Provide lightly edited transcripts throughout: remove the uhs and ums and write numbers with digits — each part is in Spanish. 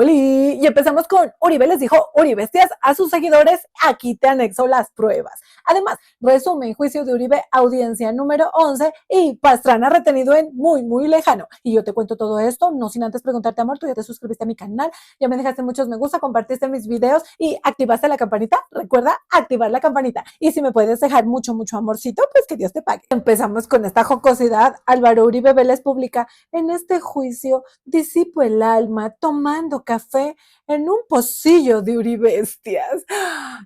Y empezamos con Uribe les dijo Uribestias a sus seguidores, aquí te anexo las pruebas. Además, resumen, juicio de Uribe, audiencia número 11 y Pastrana retenido en muy lejano. Y yo te cuento todo esto, no sin antes preguntarte, amor, tú ya te suscribiste a mi canal, ya me dejaste muchos me gusta, compartiste mis videos y activaste la campanita. Recuerda activar la campanita. Y si me puedes dejar mucho amorcito, pues que Dios te pague. Empezamos con esta jocosidad. Álvaro Uribe Vélez publica, en este juicio disipo el alma tomando café en un pocillo de Uribestias.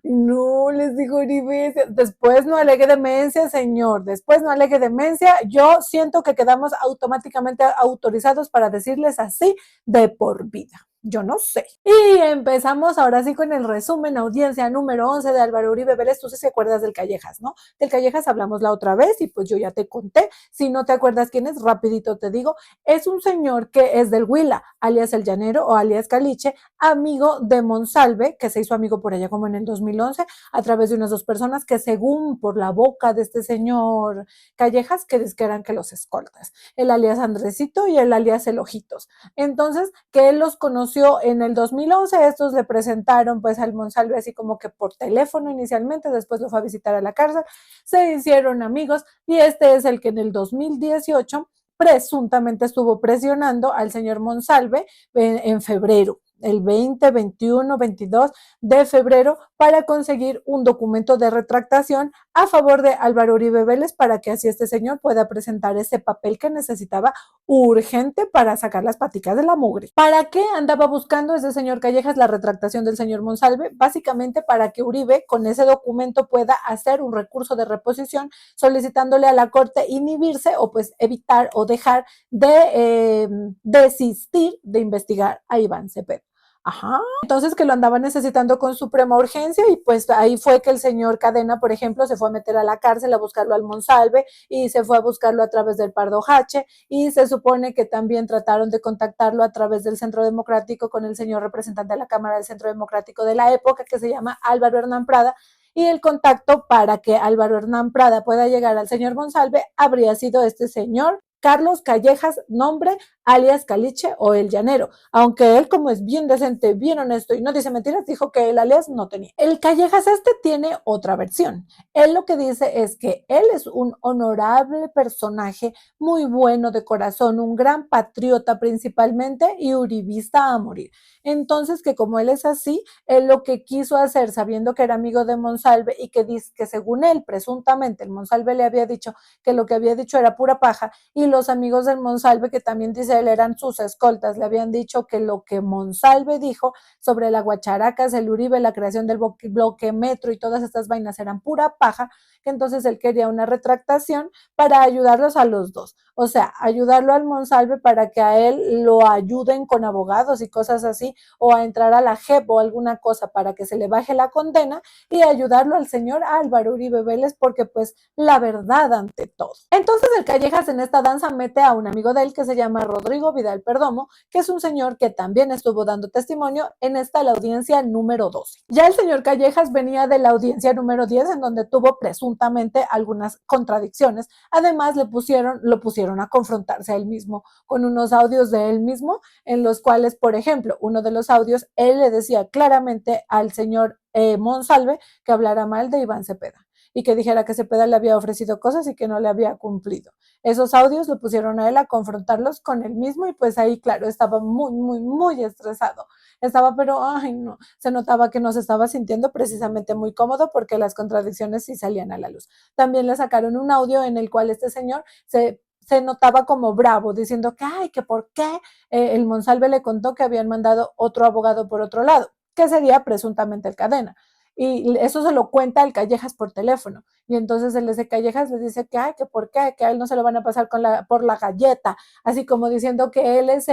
No, les digo Uribestias. Después no alegue demencia, señor. Después no alegue demencia. Yo siento que quedamos automáticamente autorizados para decirles así de por vida. Yo no sé. Y empezamos ahora sí con el resumen, audiencia número 11 de Álvaro Uribe Vélez. Tú sí te acuerdas del Callejas, ¿no? Del Callejas hablamos la otra vez y pues yo ya te conté. Si no te acuerdas quién es, rapidito te digo. Es un señor que es del Huila, alias El Llanero o alias Caliche, amigo de Monsalve, que se hizo amigo por allá como en el 2011, a través de unas dos personas que según por la boca de este señor Callejas, que eran que los escoltas, el alias Andresito y el alias El Ojitos. Entonces, que él los conoció en el 2011, estos le presentaron pues al Monsalve así como que por teléfono inicialmente, después lo fue a visitar a la cárcel, se hicieron amigos y este es el que en el 2018 presuntamente estuvo presionando al señor Monsalve en febrero, el 20, 21, 22 de febrero para conseguir un documento de retractación a favor de Álvaro Uribe Vélez para que así este señor pueda presentar ese papel que necesitaba urgente para sacar las paticas de la mugre. ¿Para qué andaba buscando ese señor Callejas la retractación del señor Monsalve? Básicamente para que Uribe con ese documento pueda hacer un recurso de reposición solicitándole a la corte inhibirse o pues evitar o dejar de desistir de investigar a Iván Cepeda. Ajá, entonces que lo andaba necesitando con suprema urgencia y pues ahí fue que el señor Cadena, por ejemplo, se fue a meter a la cárcel a buscarlo al Monsalve y se fue a buscarlo a través del Pardo Hache y se supone que también trataron de contactarlo a través del Centro Democrático con el señor representante de la Cámara del Centro Democrático de la época que se llama Álvaro Hernán Prada y el contacto para que Álvaro Hernán Prada pueda llegar al señor Monsalve habría sido este señor Carlos Callejas, nombre alias Caliche o El Llanero, aunque él como es bien decente, bien honesto y no dice mentiras, dijo que el alias no tenía. El Callejas este tiene otra versión. Él lo que dice es que él es un honorable personaje, muy bueno de corazón, un gran patriota principalmente y uribista a morir. Entonces que como él es así, él lo que quiso hacer, sabiendo que era amigo de Monsalve y que dice que según él, presuntamente, el Monsalve le había dicho que lo que había dicho era pura paja y los amigos del Monsalve, que también dice él eran sus escoltas, le habían dicho que lo que Monsalve dijo sobre la Guacharacas, el Uribe, la creación del bloque metro y todas estas vainas eran pura paja, que entonces él quería una retractación para ayudarlos a los dos, o sea, ayudarlo al Monsalve para que a él lo ayuden con abogados y cosas así, o a entrar a la JEP o alguna cosa para que se le baje la condena y ayudarlo al señor Álvaro Uribe Vélez porque pues la verdad ante todo. Entonces el Callejas en esta danza mete a un amigo de él que se llama Rodrigo Vidal Perdomo, que es un señor que también estuvo dando testimonio en esta la audiencia número 12. Ya el señor Callejas venía de la audiencia número 10 en donde tuvo presuntamente algunas contradicciones. Además lo pusieron a confrontarse a él mismo con unos audios de él mismo en los cuales, por ejemplo, uno de los audios, él le decía claramente al señor Monsalve que hablara mal de Iván Cepeda y que dijera que Cepeda le había ofrecido cosas y que no le había cumplido. Esos audios lo pusieron a él a confrontarlos con él mismo y pues ahí, claro, estaba muy estresado. Estaba, pero, ay, no, se notaba que no se estaba sintiendo precisamente muy cómodo porque las contradicciones sí salían a la luz. También le sacaron un audio en el cual este señor se notaba como bravo, diciendo que, ay, que por qué el Monsalve le contó que habían mandado otro abogado por otro lado, que sería presuntamente el Cadena. Y eso se lo cuenta el Callejas por teléfono. Y entonces el de Callejas le dice que, ay, que por qué, que a él no se lo van a pasar por la galleta, así como diciendo que él es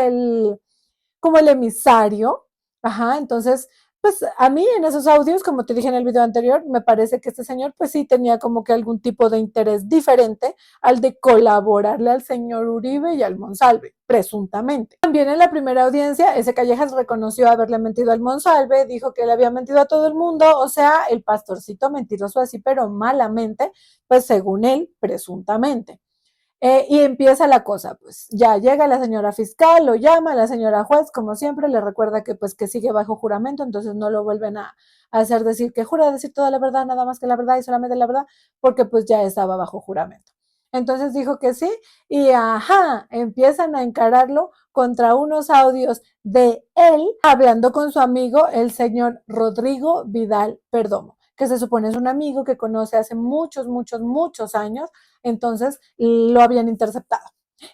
como el emisario. Ajá, entonces, pues a mí en esos audios, como te dije en el video anterior, me parece que este señor pues sí tenía como que algún tipo de interés diferente al de colaborarle al señor Uribe y al Monsalve, presuntamente. También en la primera audiencia, ese Callejas reconoció haberle mentido al Monsalve, dijo que le había mentido a todo el mundo, o sea, el pastorcito mentiroso así, pero malamente, pues según él, presuntamente. Y empieza la cosa, pues ya llega la señora fiscal, lo llama, la señora juez, como siempre, le recuerda que pues que sigue bajo juramento, entonces no lo vuelven a hacer decir que jura decir toda la verdad, nada más que la verdad y solamente la verdad, porque pues ya estaba bajo juramento. Entonces dijo que sí y ajá, empiezan a encararlo contra unos audios de él hablando con su amigo, el señor Rodrigo Vidal Perdomo, que se supone es un amigo que conoce hace muchos, muchos, muchos años, entonces lo habían interceptado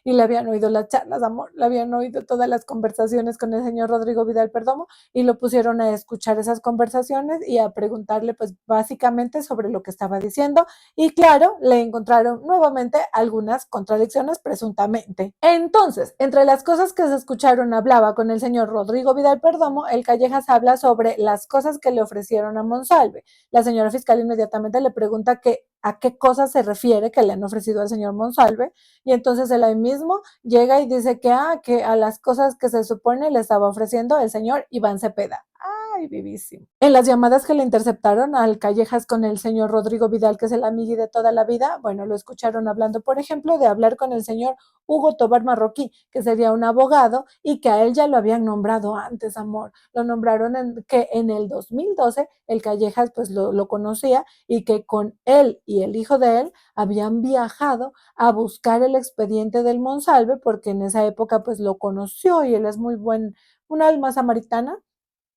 y le habían oído las charlas, amor, le habían oído todas las conversaciones con el señor Rodrigo Vidal Perdomo y lo pusieron a escuchar esas conversaciones y a preguntarle pues básicamente sobre lo que estaba diciendo y claro, le encontraron nuevamente algunas contradicciones presuntamente. Entonces, entre las cosas que se escucharon hablaba con el señor Rodrigo Vidal Perdomo, el Callejas habla sobre las cosas que le ofrecieron a Monsalve. La señora fiscal inmediatamente le pregunta que a qué cosas se refiere que le han ofrecido al señor Monsalve y entonces él ahí mismo llega y dice que a las cosas que se supone le estaba ofreciendo el señor Iván Cepeda. Ay, vivísimo. En las llamadas que le interceptaron al Callejas con el señor Rodrigo Vidal, que es el amigo de toda la vida, bueno, lo escucharon hablando, por ejemplo, de hablar con el señor Hugo Tobar Marroquí, que sería un abogado y que a él ya lo habían nombrado antes, amor. Lo nombraron que en el 2012 el Callejas pues lo conocía y que con él y el hijo de él habían viajado a buscar el expediente del Monsalve porque en esa época pues lo conoció y él es muy buen, un alma samaritana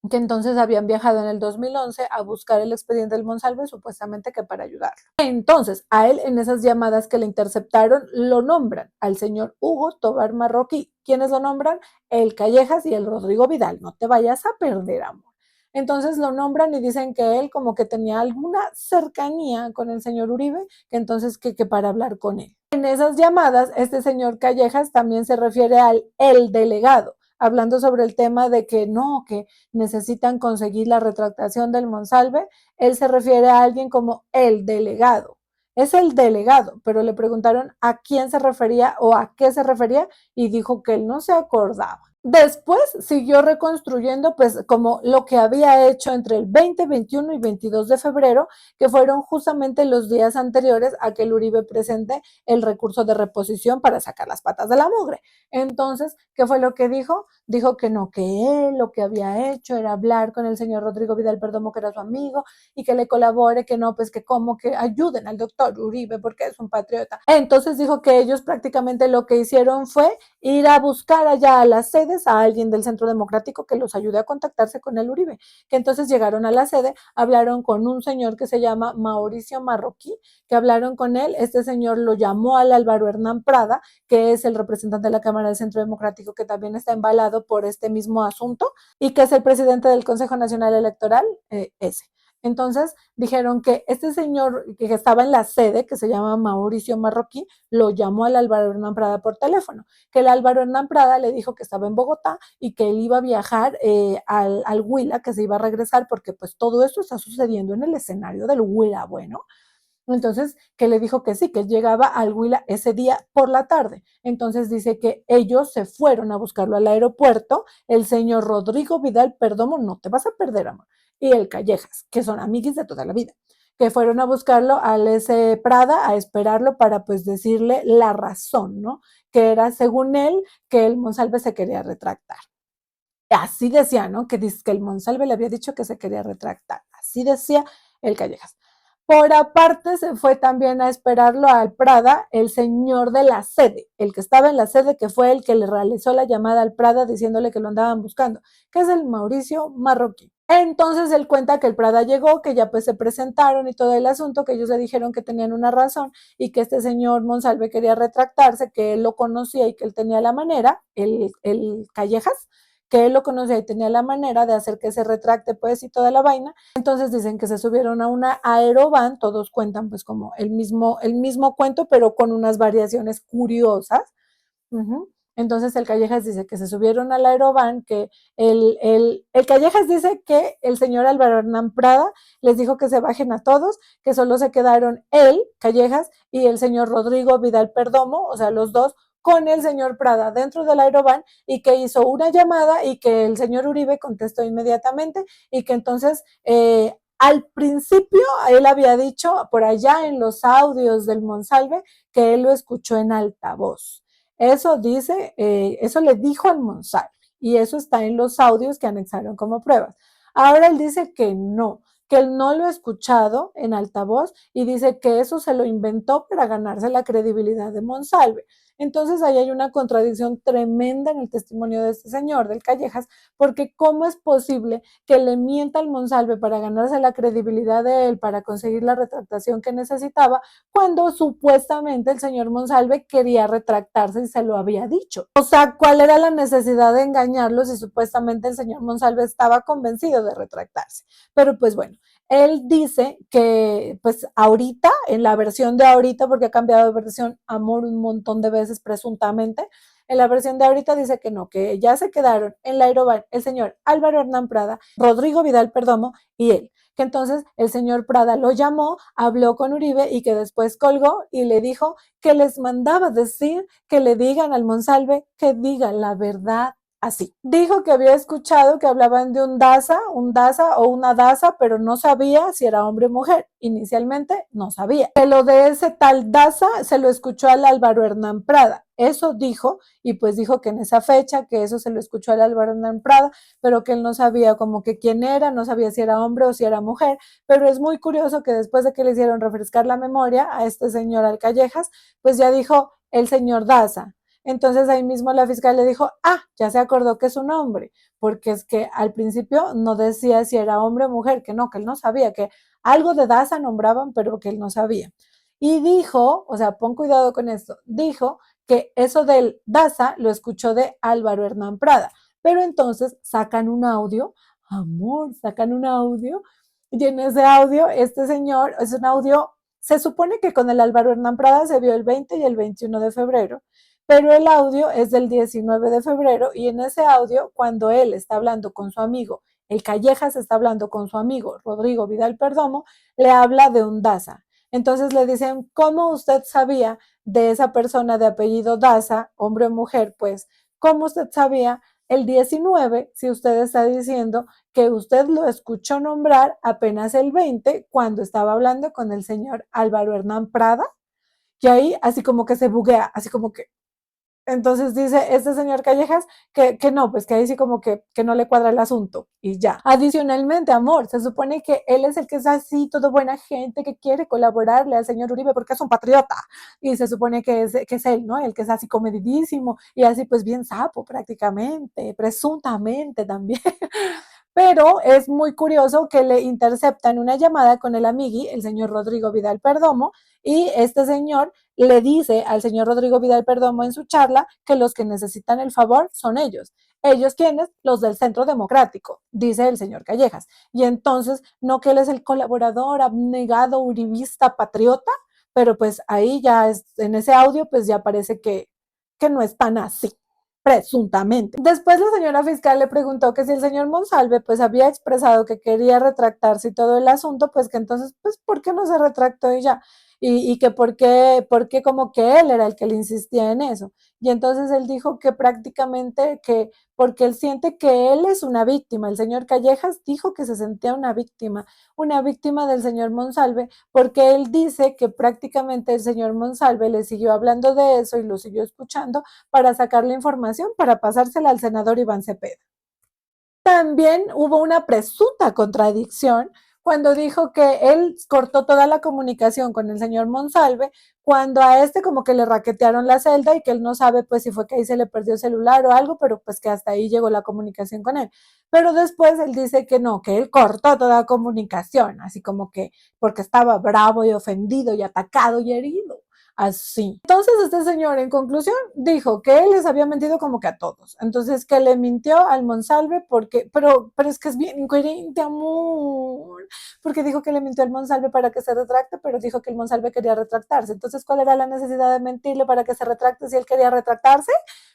que entonces habían viajado en el 2011 a buscar el expediente del Monsalve, supuestamente que para ayudarlo. Entonces, a él en esas llamadas que le interceptaron, lo nombran al señor Hugo Tobar Marroquí. ¿Quiénes lo nombran? El Callejas y el Rodrigo Vidal. No te vayas a perder, amor. Entonces lo nombran y dicen que él como que tenía alguna cercanía con el señor Uribe, que entonces que para hablar con él. En esas llamadas, este señor Callejas también se refiere al el delegado, hablando sobre el tema de que no, que necesitan conseguir la retractación del Monsalve, él se refiere a alguien como el delegado. Es el delegado, pero le preguntaron a quién se refería o a qué se refería y dijo que él no se acordaba. Después siguió reconstruyendo pues como lo que había hecho entre el 20, 21 y 22 de febrero, que fueron justamente los días anteriores a que el Uribe presente el recurso de reposición para sacar las patas de la mugre. Entonces, ¿qué fue lo que dijo? Dijo que no, que él lo que había hecho era hablar con el señor Rodrigo Vidal Perdomo, que era su amigo, y que le colabore, que no, pues que como que ayuden al doctor Uribe porque es un patriota. Entonces dijo que ellos prácticamente lo que hicieron fue ir a buscar allá a las sedes a alguien del Centro Democrático que los ayude a contactarse con el Uribe, que entonces llegaron a la sede, hablaron con un señor que se llama Mauricio Marroquí, que hablaron con él, este señor lo llamó al Álvaro Hernán Prada, que es el representante de la Cámara del Centro Democrático, que también está embalado por este mismo asunto, y que es el presidente del Consejo Nacional Electoral, ese. Entonces dijeron que este señor que estaba en la sede, que se llama Mauricio Marroquí, lo llamó al Álvaro Hernán Prada por teléfono, que el Álvaro Hernán Prada le dijo que estaba en Bogotá y que él iba a viajar al Huila, que se iba a regresar, porque pues todo esto está sucediendo en el escenario del Huila, bueno. Entonces, que le dijo que sí, que llegaba al Huila ese día por la tarde. Entonces dice que ellos se fueron a buscarlo al aeropuerto, el señor Rodrigo Vidal Perdomo, no te vas a perder, amor, y el Callejas, que son amiguis de toda la vida, que fueron a buscarlo al ese Prada, a esperarlo para pues decirle la razón, ¿no? Que era, según él, que el Monsalve se quería retractar. Así decía, ¿no? Que dice que el Monsalve le había dicho que se quería retractar. Así decía el Callejas. Por aparte, se fue también a esperarlo al Prada, el señor de la sede, el que estaba en la sede, que fue el que le realizó la llamada al Prada diciéndole que lo andaban buscando, que es el Mauricio Marroquí. Entonces él cuenta que el Prada llegó, que ya pues se presentaron y todo el asunto, que ellos le dijeron que tenían una razón y que este señor Monsalve quería retractarse, que él lo conocía y que él tenía la manera, el Callejas, que él lo conocía y tenía la manera de hacer que se retracte pues y toda la vaina. Entonces dicen que se subieron a una aerovan, todos cuentan pues como el mismo cuento, pero con unas variaciones curiosas. Entonces el Callejas dice que se subieron al aerovan, que el Callejas dice que el señor Álvaro Hernán Prada les dijo que se bajen a todos, que solo se quedaron él, Callejas, y el señor Rodrigo Vidal Perdomo, o sea, los dos, con el señor Prada dentro del aerovan y que hizo una llamada y que el señor Uribe contestó inmediatamente y que entonces Al principio, él había dicho por allá en los audios del Monsalve que él lo escuchó en altavoz. Eso dice, eso le dijo al Monsalve y eso está en los audios que anexaron como pruebas. Ahora él dice que él no lo ha escuchado en altavoz y dice que eso se lo inventó para ganarse la credibilidad de Monsalve. Entonces ahí hay una contradicción tremenda en el testimonio de este señor, del Callejas, porque ¿cómo es posible que le mienta al Monsalve para ganarse la credibilidad de él, para conseguir la retractación que necesitaba, cuando supuestamente el señor Monsalve quería retractarse y se lo había dicho? O sea, ¿cuál era la necesidad de engañarlo si supuestamente el señor Monsalve estaba convencido de retractarse? Pero pues bueno, él dice que pues ahorita, en la versión de ahorita, porque ha cambiado de versión Amor un montón de veces presuntamente, en la versión de ahorita dice que no, que ya se quedaron en la Aeroban el señor Álvaro Hernán Prada, Rodrigo Vidal Perdomo y él. Que entonces el señor Prada lo llamó, habló con Uribe y que después colgó y le dijo que les mandaba decir que le digan al Monsalve que diga la verdad así. Dijo que había escuchado que hablaban de un DASA o una DASA, pero no sabía si era hombre o mujer. Inicialmente no sabía. Que lo de ese tal DASA se lo escuchó al Álvaro Hernán Prada. Eso dijo, y pues dijo que en esa fecha, que eso se lo escuchó al Álvaro Hernán Prada, pero que él no sabía como que quién era, no sabía si era hombre o si era mujer. Pero es muy curioso que después de que le hicieron refrescar la memoria a este señor Alcallejas, pues ya dijo el señor Daza. Entonces ahí mismo la fiscal le dijo, ya se acordó que es un hombre, porque es que al principio no decía si era hombre o mujer, que él no sabía, que algo de Daza nombraban, pero que él no sabía. Y dijo, o sea, pon cuidado con esto, dijo que eso del Daza lo escuchó de Álvaro Hernán Prada, pero entonces sacan un audio, sacan un audio, y en ese audio, este señor, es un audio, se supone que con el Álvaro Hernán Prada se vio el 20 y el 21 de febrero, pero el audio es del 19 de febrero y en ese audio, cuando él está hablando con su amigo, el Callejas está hablando con su amigo Rodrigo Vidal Perdomo, le habla de un Daza. Entonces le dicen, ¿cómo usted sabía de esa persona de apellido Daza, hombre o mujer? Pues, ¿cómo usted sabía el 19 si usted está diciendo que usted lo escuchó nombrar apenas el 20 cuando estaba hablando con el señor Álvaro Hernán Prada? Y ahí así como que se buguea, así como que entonces dice este señor Callejas que no, pues que ahí sí como que no le cuadra el asunto y ya. Adicionalmente, amor, se supone que él es el que es así, todo buena gente, que quiere colaborarle al señor Uribe porque es un patriota. Y se supone que es él, ¿no? El que es así comedidísimo y así pues bien sapo prácticamente, presuntamente también. Pero es muy curioso que le interceptan una llamada con el amigui, el señor Rodrigo Vidal Perdomo, y este señor le dice al señor Rodrigo Vidal Perdomo en su charla que los que necesitan el favor son ellos. ¿Ellos quiénes? Los del Centro Democrático, dice el señor Callejas. Y entonces, no que él es el colaborador abnegado, uribista, patriota, pero pues ahí ya es, en ese audio, pues ya parece que no es tan así presuntamente. Después la señora fiscal le preguntó que si el señor Monsalve pues había expresado que quería retractarse y todo el asunto, pues que entonces, pues, ¿por qué no se retractó ella? Y que por qué como que él era el que le insistía en eso. Y entonces él dijo que prácticamente que porque él siente que él es una víctima. El señor Callejas dijo que se sentía una víctima del señor Monsalve, porque él dice que prácticamente el señor Monsalve le siguió hablando de eso y lo siguió escuchando para sacar la información, para pasársela al senador Iván Cepeda. También hubo una presunta contradicción cuando dijo que él cortó toda la comunicación con el señor Monsalve, cuando a este como que le raquetearon la celda y que él no sabe pues si fue que ahí se le perdió el celular o algo, pero pues que hasta ahí llegó la comunicación con él. Pero después él dice que no, que él cortó toda comunicación, así como que porque estaba bravo y ofendido y atacado y herido. Así. Entonces este señor en conclusión dijo que él les había mentido como que a todos. Entonces que le mintió al Monsalve porque, pero es que es bien incoherente, amor. Porque dijo que le mintió al Monsalve para que se retracte, pero dijo que el Monsalve quería retractarse. Entonces, ¿cuál era la necesidad de mentirle para que se retracte si él quería retractarse?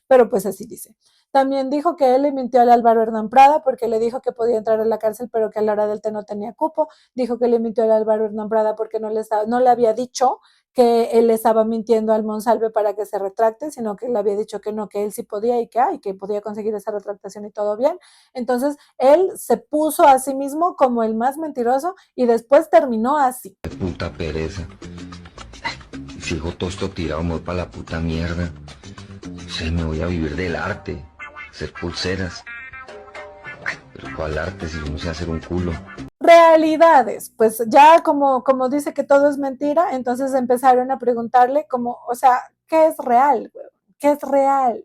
Pero pues así dice. También dijo que él le mintió al Álvaro Hernán Prada porque le dijo que podía entrar a la cárcel, pero que a la hora del té no tenía cupo. Dijo que le mintió al Álvaro Hernán Prada porque no le había dicho que él le estaba mintiendo al Monsalve para que se retracte, sino que le había dicho que no, que él sí podía y que podía conseguir esa retractación y todo bien. Entonces, él se puso a sí mismo como el más mentiroso y después terminó así. Qué puta pereza. Sigo todo esto tirado, me voy para la puta mierda. Sí, me voy a vivir del arte, hacer pulseras. Ay, pero ¿cuál arte si no sé hacer un culo? Realidades, pues ya como dice que todo es mentira, entonces empezaron a preguntarle como, o sea, ¿qué es real? ¿Qué es real?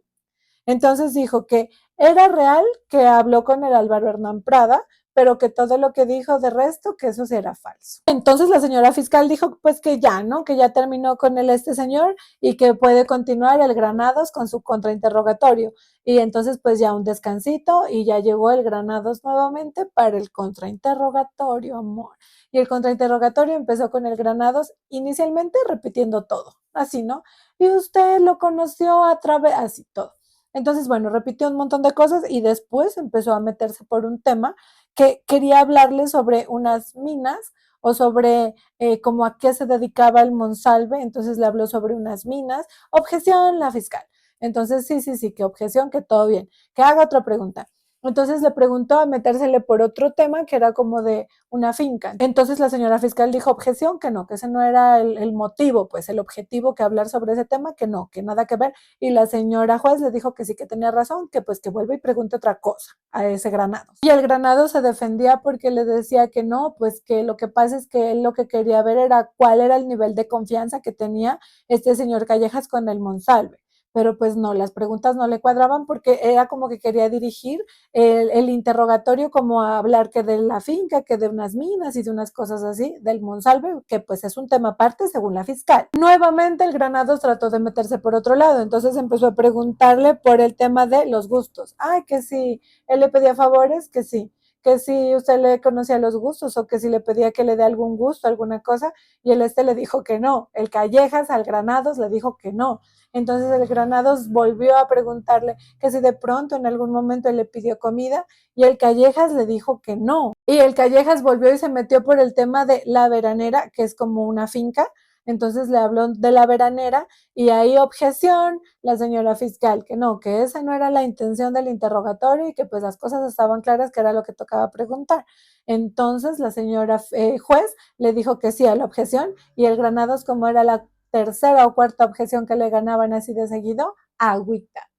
Entonces dijo que era real que habló con el Álvaro Hernán Prada, pero que todo lo que dijo de resto, que eso sí era falso. Entonces la señora fiscal dijo pues que ya, ¿no? Que ya terminó con este señor y que puede continuar el Granados con su contrainterrogatorio. Y entonces pues ya un descansito y ya llegó el Granados nuevamente para el contrainterrogatorio, amor. Y el contrainterrogatorio empezó con el Granados inicialmente repitiendo todo, así, ¿no? Y usted lo conoció a través, así todo. Entonces, bueno, repitió un montón de cosas y después empezó a meterse por un tema que quería hablarle sobre unas minas o sobre cómo a qué se dedicaba el Monsalve. Entonces le habló sobre unas minas. Objeción, la fiscal. Entonces, sí, que objeción, que todo bien. Que haga otra pregunta. Entonces le preguntó a metérsele por otro tema que era como de una finca. Entonces la señora fiscal dijo objeción, que no, que ese no era el motivo, pues el objetivo que hablar sobre ese tema, que no, que nada que ver. Y la señora juez le dijo que sí, que tenía razón, que pues que vuelva y pregunte otra cosa a ese Granados. Y el Granados se defendía porque le decía que no, pues que lo que pasa es que él lo que quería ver era cuál era el nivel de confianza que tenía este señor Callejas con el Monsalve. Pero pues no, las preguntas no le cuadraban porque era como que quería dirigir el interrogatorio como a hablar que de la finca, que de unas minas y de unas cosas así, del Monsalve, que pues es un tema aparte según la fiscal. Nuevamente el Granados trató de meterse por otro lado, entonces empezó a preguntarle por el tema de los gustos. Ay, que si él le pedía favores, que si usted le conocía los gustos o que si le pedía que le dé algún gusto, alguna cosa, y el le dijo que no. El Callejas al Granados le dijo que no. Entonces el Granados volvió a preguntarle que si de pronto en algún momento él le pidió comida y el Callejas le dijo que no. Y el Callejas volvió y se metió por el tema de la veranera, que es como una finca. Entonces le habló de la veranera y ahí objeción, la señora fiscal, que no, que esa no era la intención del interrogatorio y que pues las cosas estaban claras, que era lo que tocaba preguntar. Entonces la señora juez le dijo que sí a la objeción y el Granados, como era la tercera o cuarta objeción que le ganaban así de seguido, agüita,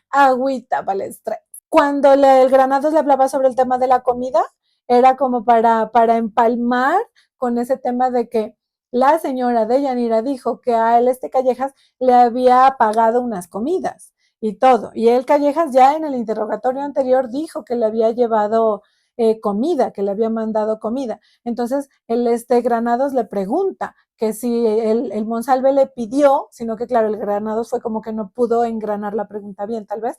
agüita para el estrés. Cuando el Granados le hablaba sobre el tema de la comida, era como para empalmar con ese tema de que la señora de Yanira dijo que a él Callejas le había pagado unas comidas y todo. Y el Callejas ya en el interrogatorio anterior dijo que le había llevado comida, que le había mandado comida. Entonces el Granados le pregunta que si el Monsalve le pidió, sino que claro, el Granados fue como que no pudo engranar la pregunta bien, tal vez,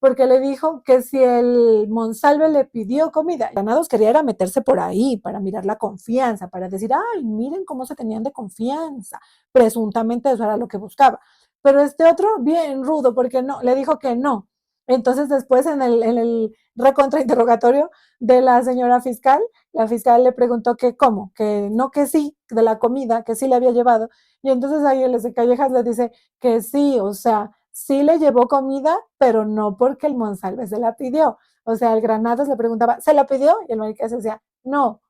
porque le dijo que si el Monsalve le pidió comida, Granados quería era meterse por ahí para mirar la confianza, para decir, ay, miren cómo se tenían de confianza, presuntamente eso era lo que buscaba. Pero este otro, bien rudo, porque no, le dijo que no. Entonces después en el recontrainterrogatorio de la señora fiscal, la fiscal le preguntó que cómo, que no, que sí, de la comida, que sí le había llevado. Y entonces ahí el Callejas le dice que sí, o sea, sí le llevó comida, pero no porque el Monsalve se la pidió. O sea, el Granados le preguntaba, ¿se la pidió? Y el marica decía, no.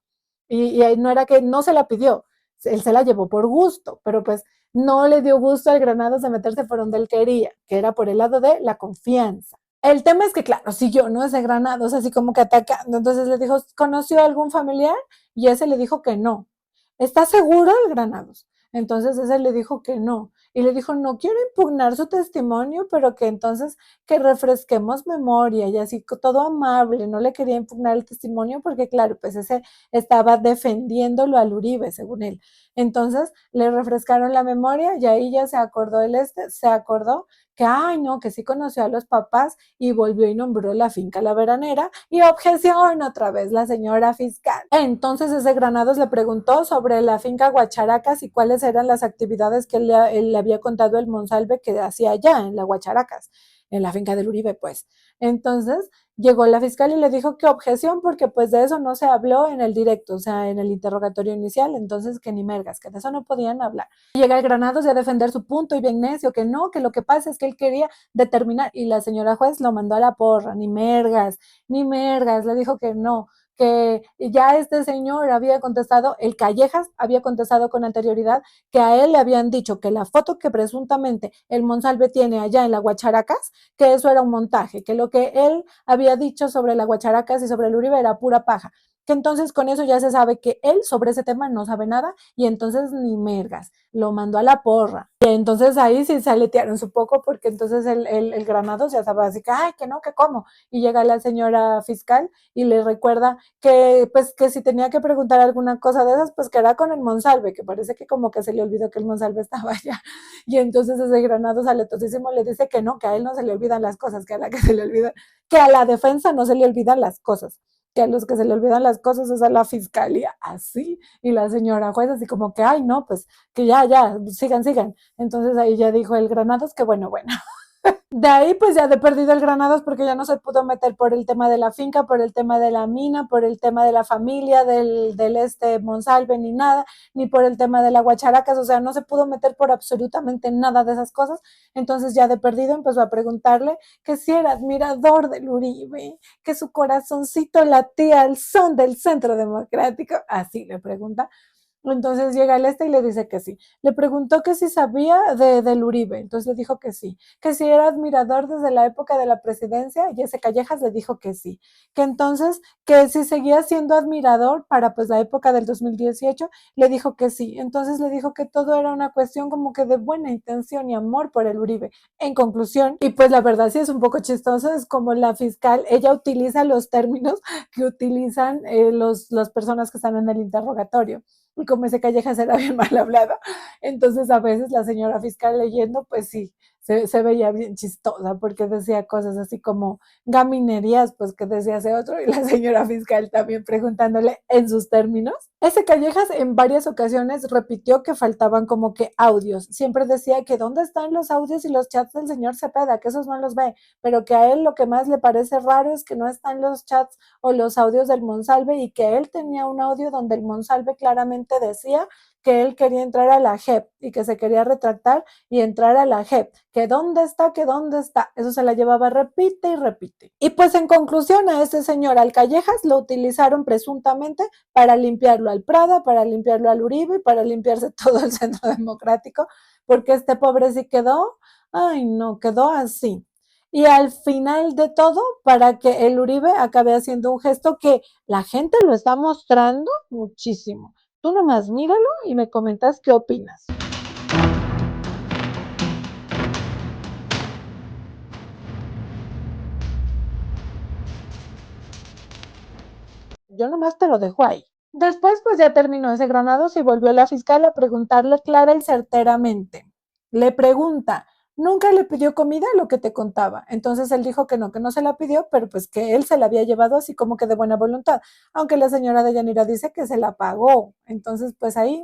Y no era que no se la pidió, él se la llevó por gusto, pero pues no le dio gusto al Granados de meterse por donde él quería, que era por el lado de la confianza. El tema es que, claro, siguió, ¿no? Ese Granados así como que atacando. Entonces le dijo, ¿conoció a algún familiar? Y ese le dijo que no. ¿Está seguro el Granados? Entonces ese le dijo que no. Y le dijo, no quiero impugnar su testimonio, pero que entonces que refresquemos memoria y así todo amable. No le quería impugnar el testimonio porque, claro, pues ese estaba defendiéndolo al Uribe, según él. Entonces le refrescaron la memoria y ahí ya se acordó se acordó que, ay, no, que sí conoció a los papás y volvió y nombró la finca La Veranera y objeción otra vez la señora fiscal. Entonces ese Granados le preguntó sobre la finca Guacharacas y cuáles eran las actividades que él le había contado el Monsalve que hacía allá en la Guacharacas. en la finca del Uribe, pues. Entonces llegó la fiscal y le dijo que objeción, porque pues de eso no se habló en el directo, o sea, en el interrogatorio inicial, entonces que ni mergas, que de eso no podían hablar. Y llega el Granados a defender su punto y bien necio, que no, que lo que pasa es que él quería determinar, y la señora juez lo mandó a la porra, ni mergas, le dijo que no, que ya este señor había contestado, el Callejas había contestado con anterioridad que a él le habían dicho que la foto que presuntamente el Monsalve tiene allá en la Guacharacas, que eso era un montaje, que lo que él había dicho sobre la Guacharacas y sobre el Uribe era pura paja, que entonces con eso ya se sabe que él sobre ese tema no sabe nada y entonces ni mergas, lo mandó a la porra. Y entonces ahí sí se aletearon su poco porque entonces el Granados ya estaba así que, ay, que no, que cómo. Y llega la señora fiscal y le recuerda que pues que si tenía que preguntar alguna cosa de esas, pues que era con el Monsalve, que parece que como que se le olvidó que el Monsalve estaba allá. Y entonces ese Granados aletosísimo le dice que no, que a él no se le olvidan las cosas, que a la que se le olvida, que a la defensa no se le olvidan las cosas, que a los que se le olvidan las cosas es a la fiscalía, así, y la señora juez así como que, ay, no, pues, que ya, sigan. Entonces ahí ya dijo el Granados que bueno. De ahí pues ya de perdido el Granados porque ya no se pudo meter por el tema de la finca, por el tema de la mina, por el tema de la familia, del Monsalve, ni nada, ni por el tema de la Guacharacas, o sea, no se pudo meter por absolutamente nada de esas cosas. Entonces ya de perdido empezó a preguntarle que si era admirador del Uribe, que su corazoncito latía al son del Centro Democrático, así le pregunta. Entonces llega el y le dice que sí. Le preguntó que si sabía del Uribe, entonces le dijo que si era admirador desde la época de la presidencia, y ese Callejas le dijo que sí, que entonces que si seguía siendo admirador para pues la época del 2018, le dijo que sí. Entonces le dijo que todo era una cuestión como que de buena intención y amor por el Uribe. En conclusión, y pues la verdad sí es un poco chistoso, es como la fiscal, ella utiliza los términos que utilizan las personas que están en el interrogatorio. Y como ese Callejas era bien mal hablado, entonces a veces la señora fiscal leyendo, pues sí, se veía bien chistosa porque decía cosas así como gaminerías, pues que decía ese otro, y la señora fiscal también preguntándole en sus términos. Ese Callejas en varias ocasiones repitió que faltaban como que audios, siempre decía que dónde están los audios y los chats del señor Cepeda, que esos no los ve, pero que a él lo que más le parece raro es que no están los chats o los audios del Monsalve y que él tenía un audio donde el Monsalve claramente decía que él quería entrar a la JEP y que se quería retractar y entrar a la JEP, que dónde está, eso se la llevaba repite y repite. Y pues en conclusión a ese señor al Callejas lo utilizaron presuntamente para limpiarlo al Prada, para limpiarlo al Uribe, para limpiarse todo el Centro Democrático, porque este pobre sí quedó, ay no, quedó así. Y al final de todo, para que el Uribe acabe haciendo un gesto que la gente lo está mostrando muchísimo. Tú nomás míralo y me comentas qué opinas. Yo nomás te lo dejo ahí. Después, pues ya terminó ese Granados y volvió la fiscal a preguntarle clara y certeramente. Le pregunta, ¿nunca le pidió comida? Lo que te contaba. Entonces él dijo que no se la pidió, pero pues que él se la había llevado así como que de buena voluntad. Aunque la señora de Yanira dice que se la pagó. Entonces, pues ahí...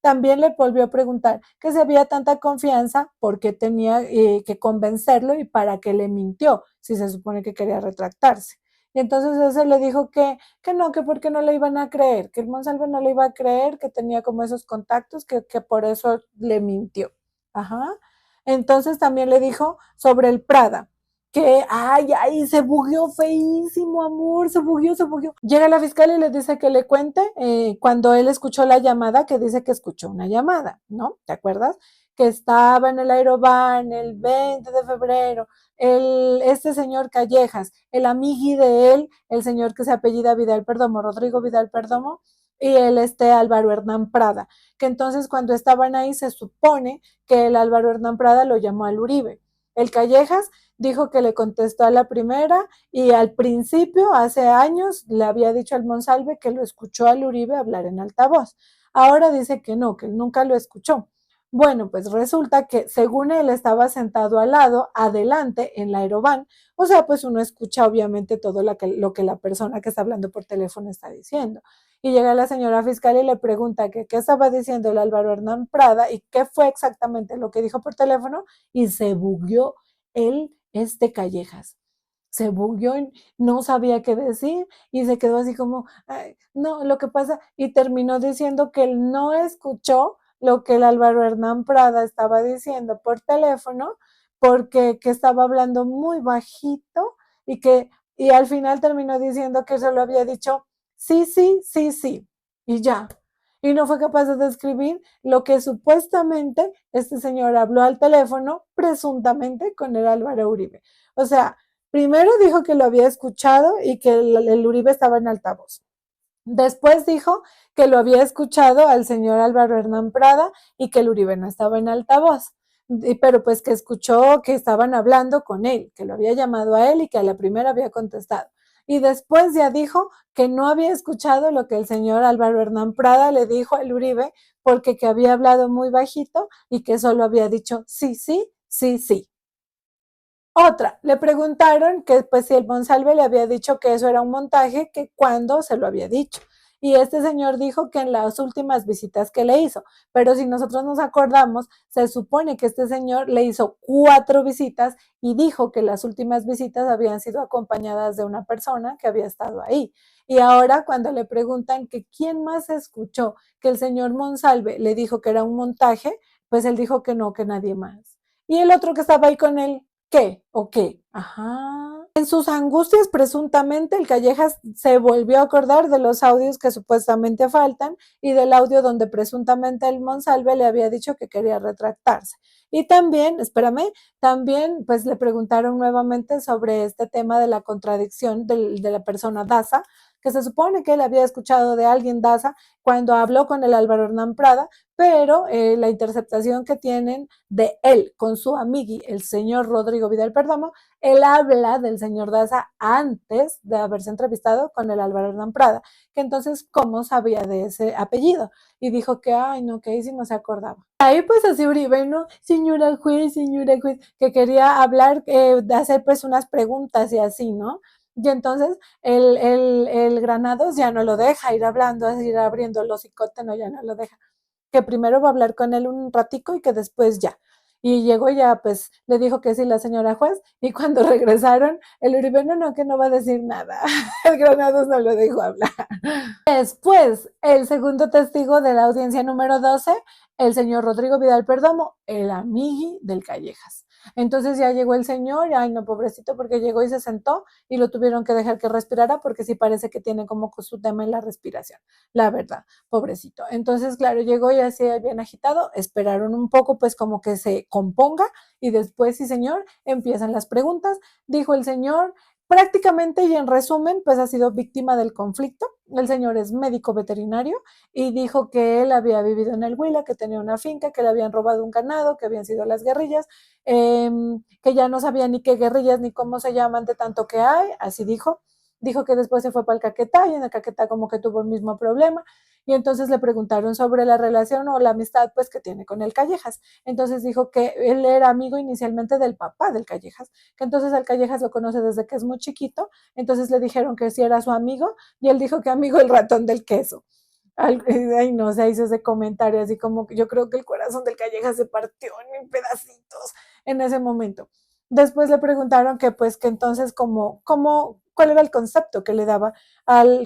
También le volvió a preguntar que si había tanta confianza, por qué tenía que convencerlo y para qué le mintió, si se supone que quería retractarse. Y entonces ese le dijo que no, que porque no le iban a creer, que el Monsalve no le iba a creer, que tenía como esos contactos, que por eso le mintió. Ajá. Entonces también le dijo sobre el Prada, que, ay, se bugueó feísimo, amor, se bugueó. Llega la fiscal y le dice que le cuente cuando él escuchó la llamada, que dice que escuchó una llamada, ¿no? ¿Te acuerdas? Que estaba en el Aeroban el 20 de febrero, este señor Callejas, el amigui de él, el señor que se apellida Vidal Perdomo, Rodrigo Vidal Perdomo, y Álvaro Hernán Prada, que entonces cuando estaban ahí se supone que el Álvaro Hernán Prada lo llamó al Uribe. El Callejas dijo que le contestó a la primera y al principio, hace años, le había dicho al Monsalve que lo escuchó al Uribe hablar en altavoz. Ahora dice que no, que él nunca lo escuchó. Bueno, pues resulta que según él estaba sentado al lado, adelante, en la aeroban, o sea, pues uno escucha obviamente todo lo que la persona que está hablando por teléfono está diciendo. Y llega la señora fiscal y le pregunta que qué estaba diciendo el Álvaro Hernán Prada y qué fue exactamente lo que dijo por teléfono y se bugueó Callejas. Se bugueó, no sabía qué decir y se quedó así como, "Ay, no, lo que pasa", y terminó diciendo que él no escuchó lo que el Álvaro Hernán Prada estaba diciendo por teléfono porque que estaba hablando muy bajito y que y al final terminó diciendo que se lo había dicho sí, sí, sí, sí y ya. Y no fue capaz de describir lo que supuestamente este señor habló al teléfono, presuntamente con el Álvaro Uribe. O sea, primero dijo que lo había escuchado y que el Uribe estaba en altavoz. Después dijo que lo había escuchado al señor Álvaro Hernán Prada y que el Uribe no estaba en altavoz. Pero pues que escuchó que estaban hablando con él, que lo había llamado a él y que a la primera había contestado. Y después ya dijo que no había escuchado lo que el señor Álvaro Hernán Prada le dijo al Uribe porque que había hablado muy bajito y que solo había dicho sí, sí, sí, sí. Otra, le preguntaron que pues si el Monsalve le había dicho que eso era un montaje, que cuándo se lo había dicho. Y este señor dijo que en las últimas visitas que le hizo, pero si nosotros nos acordamos, se supone que este señor le hizo 4 visitas y dijo que las últimas visitas habían sido acompañadas de una persona que había estado ahí. Y ahora cuando le preguntan que quién más escuchó que el señor Monsalve le dijo que era un montaje, pues él dijo que no, que nadie más. Y el otro que estaba ahí con él, ¿qué? ¿O qué? Ajá. En sus angustias, presuntamente, el Callejas se volvió a acordar de los audios que supuestamente faltan y del audio donde presuntamente el Monsalve le había dicho que quería retractarse. Y también, espérame, también pues le preguntaron nuevamente sobre este tema de la contradicción de la persona Daza, que se supone que él había escuchado de alguien Daza cuando habló con el Álvaro Hernán Prada, pero la interceptación que tienen de él con su amigui, el señor Rodrigo Vidal Perdomo, él habla del señor Daza antes de haberse entrevistado con el Álvaro Hernán Prada, que entonces, ¿cómo sabía de ese apellido? Y dijo que, ay, no, que ahí sí no se acordaba. Ahí pues así Uribe, ¿no? Señora juez, que quería hablar, de hacer pues unas preguntas y así, ¿no? Y entonces el Granados ya no lo deja ir hablando, ir abriendo el hocicote, no, ya no lo deja, que primero va a hablar con él un ratico y que después ya. Y llegó ya, pues le dijo que sí la señora juez, y cuando regresaron, el Uribe no, que no va a decir nada. El Granados no lo dejó hablar. Después, el segundo testigo de la audiencia número 12, el señor Rodrigo Vidal Perdomo, el amigui del Callejas. Entonces ya llegó el señor, ay no, pobrecito, porque llegó y se sentó y lo tuvieron que dejar que respirara porque sí parece que tiene como su tema en la respiración, la verdad, pobrecito. Entonces, claro, llegó y así bien agitado, esperaron un poco pues como que se componga y después, sí señor, empiezan las preguntas. Dijo el señor, prácticamente y en resumen, pues ha sido víctima del conflicto. El señor es médico veterinario y dijo que él había vivido en el Huila, que tenía una finca, que le habían robado un ganado, que habían sido las guerrillas, que ya no sabía ni qué guerrillas ni cómo se llaman de tanto que hay, así dijo. Dijo que después se fue para el Caquetá y en el Caquetá como que tuvo el mismo problema y entonces le preguntaron sobre la relación o la amistad pues que tiene con el Callejas. Entonces dijo que él era amigo inicialmente del papá del Callejas, que entonces el Callejas lo conoce desde que es muy chiquito, entonces le dijeron que sí era su amigo y él dijo que amigo el ratón del queso. Ay, no, se hizo ese comentario así como que yo creo que el corazón del Callejas se partió en pedacitos en ese momento. Después le preguntaron que pues que entonces cuál era el concepto que le daba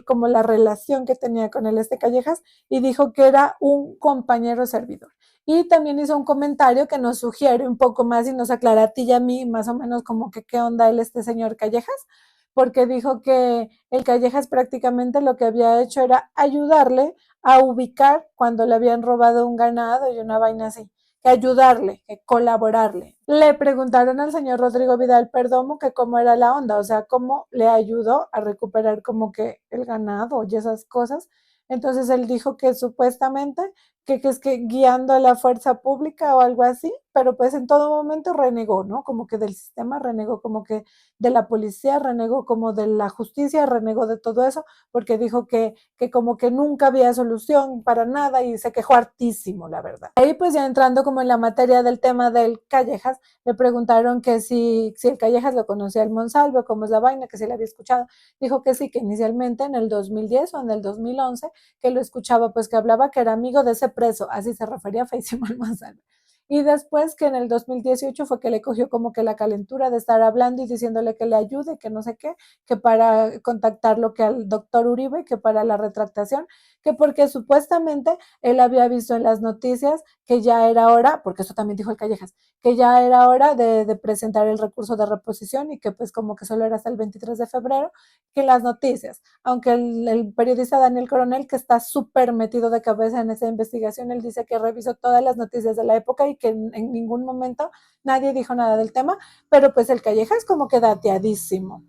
como la relación que tenía con él Callejas y dijo que era un compañero servidor. Y también hizo un comentario que nos sugiere un poco más y nos aclara a ti y a mí más o menos como que qué onda señor Callejas, porque dijo que el Callejas prácticamente lo que había hecho era ayudarle a ubicar cuando le habían robado un ganado y una vaina así, que ayudarle, que colaborarle. Le preguntaron al señor Rodrigo Vidal Perdomo que cómo era la onda, o sea, cómo le ayudó a recuperar como que el ganado y esas cosas. Entonces él dijo que supuestamente que es que guiando a la fuerza pública o algo así, pero pues en todo momento renegó, ¿no? Como que del sistema renegó, como que de la policía renegó, como de la justicia renegó de todo eso, porque dijo que como que nunca había solución para nada y se quejó hartísimo, la verdad. Ahí pues ya entrando como en la materia del tema del Callejas, le preguntaron que si el Callejas lo conocía el Monsalvo, cómo es la vaina, que si le había escuchado. Dijo que sí, que inicialmente en el 2010 o en el 2011, que lo escuchaba, pues que hablaba que era amigo de ese preso, así se refería feísimo al Monsalvo. y después que en el 2018 fue que le cogió como que la calentura de estar hablando y diciéndole que le ayude, que no sé qué, que para contactarlo que al doctor Uribe, que para la retractación, que porque supuestamente él había visto en las noticias que ya era hora, porque eso también dijo el Callejas, que ya era hora de presentar el recurso de reposición y que pues como que solo era hasta el 23 de febrero, que las noticias, aunque el periodista Daniel Coronel, que está súper metido de cabeza en esa investigación, él dice que revisó todas las noticias de la época y que en ningún momento nadie dijo nada del tema, pero pues el Calleja es como que dateadísimo.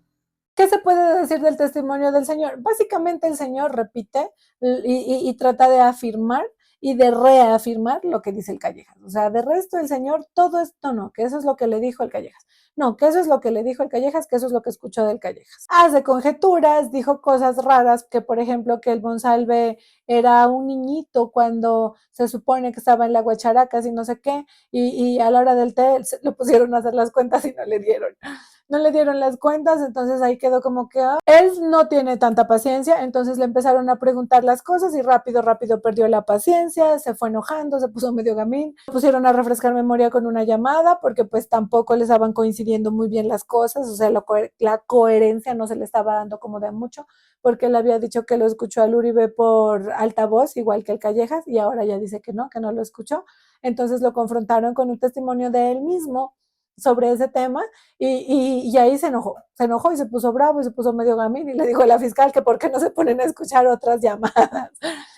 ¿Qué se puede decir del testimonio del Señor? Básicamente el Señor repite y trata de afirmar y de reafirmar lo que dice el Callejas. O sea, de resto el Señor, todo esto no, que eso es lo que le dijo el Callejas. No, que eso es lo que le dijo el Callejas, que eso es lo que escuchó del Callejas. Hace conjeturas, dijo cosas raras, que por ejemplo que el Monsalve era un niñito cuando se supone que estaba en la Guacharacas y no sé qué, y a la hora del té lo pusieron a hacer las cuentas y no le dieron las cuentas, entonces ahí quedó como que él no tiene tanta paciencia, entonces le empezaron a preguntar las cosas y rápido perdió la paciencia, se fue enojando, se puso medio gamín, pusieron a refrescar memoria con una llamada porque pues tampoco les estaban coincidiendo muy bien las cosas, o sea, la coherencia no se le estaba dando como de mucho, porque él había dicho que lo escuchó al Uribe por altavoz, igual que el Callejas, y ahora ya dice que no lo escuchó, entonces lo confrontaron con un testimonio de él mismo sobre ese tema y ahí se enojó y se puso bravo y se puso medio gamín y le dijo a la fiscal que por qué no se ponen a escuchar otras llamadas.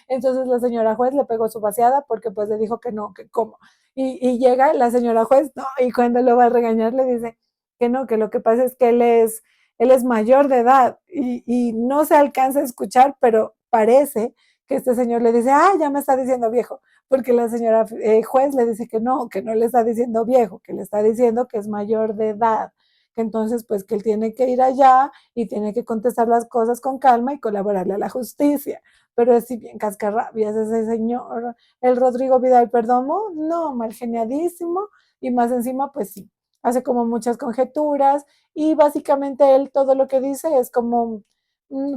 Entonces la señora juez le pegó su vaciada porque pues le dijo que no, que cómo. Y llega la señora juez, no, y cuando lo va a regañar le dice que no, que lo que pasa es que él es mayor de edad y no se alcanza a escuchar, pero parece que este señor le dice, ya me está diciendo viejo, porque la señora juez le dice que no le está diciendo viejo, que le está diciendo que es mayor de edad, que entonces pues que él tiene que ir allá y tiene que contestar las cosas con calma y colaborarle a la justicia. Pero es si bien cascarrabias ese señor, el Rodrigo Vidal Perdomo, no, mal geniadísimo, y más encima pues sí, hace como muchas conjeturas y básicamente él todo lo que dice es como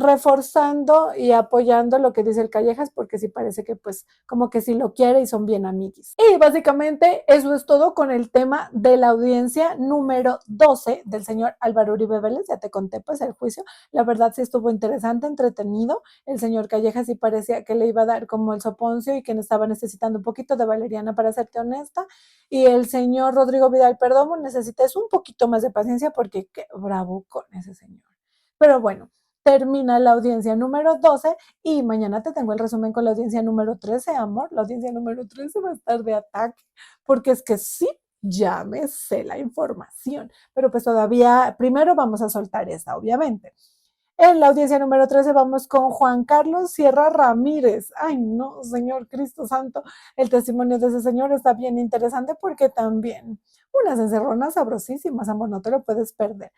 reforzando y apoyando lo que dice el Callejas, porque sí parece que pues como que sí lo quiere y son bien amiguis. Y básicamente eso es todo con el tema de la audiencia número 12 del señor Álvaro Uribe Vélez. Ya te conté pues el juicio, la verdad sí estuvo interesante, entretenido. El señor Callejas sí parecía que le iba a dar como el soponcio y que estaba necesitando un poquito de valeriana, para serte honesta, y el señor Rodrigo Vidal Perdomo necesita un poquito más de paciencia porque qué bravo con ese señor. Pero bueno, termina la audiencia número 12 y mañana te tengo el resumen con la audiencia número 13, amor. La audiencia número 13 va a estar de ataque, porque es que sí, ya me sé la información, pero pues todavía, primero vamos a soltar esta, obviamente. En la audiencia número 13 vamos con Juan Carlos Sierra Ramírez. Ay, no, Señor Cristo Santo, el testimonio de ese señor está bien interesante porque también unas encerronas sabrosísimas, amor, no te lo puedes perder.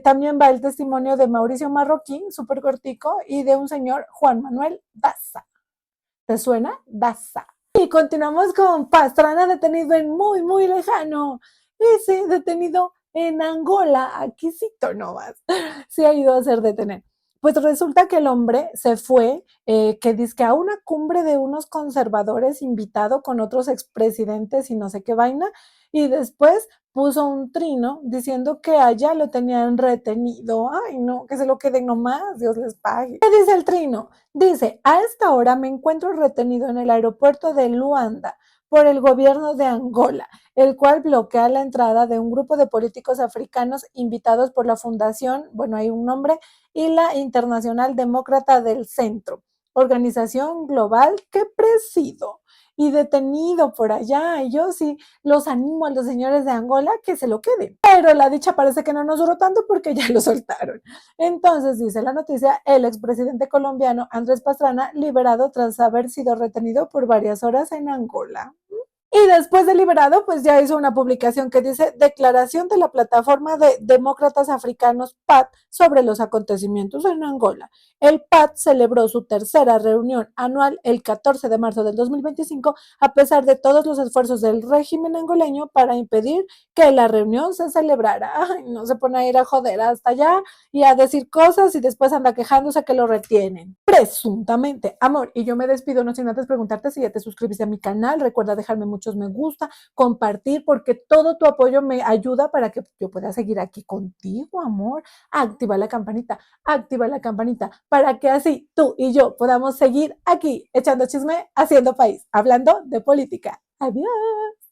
También va el testimonio de Mauricio Marroquín, súper cortico, y de un señor Juan Manuel Daza. ¿Te suena? Daza. Y continuamos con Pastrana, detenido en muy lejano. Ese detenido en Angola, aquícito nomás, se ha ido a hacer detener. Pues resulta que el hombre se fue, que dizque a una cumbre de unos conservadores invitado con otros expresidentes y no sé qué vaina, y después puso un trino diciendo que allá lo tenían retenido. Ay, no, que se lo queden nomás, Dios les pague. ¿Qué dice el trino? Dice, a esta hora me encuentro retenido en el aeropuerto de Luanda por el gobierno de Angola, el cual bloquea la entrada de un grupo de políticos africanos invitados por la Fundación, bueno, hay un nombre, y la Internacional Demócrata del Centro, organización global que presido, y detenido por allá. Y yo sí los animo a los señores de Angola que se lo queden. Pero la dicha parece que no nos duró tanto porque ya lo soltaron. Entonces, dice la noticia, el expresidente colombiano Andrés Pastrana liberado tras haber sido retenido por varias horas en Angola. Y después de liberado, pues ya hizo una publicación que dice Declaración de la Plataforma de Demócratas Africanos PAD sobre los acontecimientos en Angola. El PAD celebró su tercera reunión anual el 14 de marzo del 2025, a pesar de todos los esfuerzos del régimen angoleño para impedir que la reunión se celebrara. Ay, no se pone a ir a joder hasta allá y a decir cosas y después anda quejándose que lo retienen. Presuntamente, amor. Y yo me despido, no sin antes preguntarte si ya te suscribiste a mi canal. Recuerda dejarme mucho muchos me gusta, compartir, porque todo tu apoyo me ayuda para que yo pueda seguir aquí contigo, amor. Activa la campanita, para que así tú y yo podamos seguir aquí echando chisme, haciendo país, hablando de política. Adiós.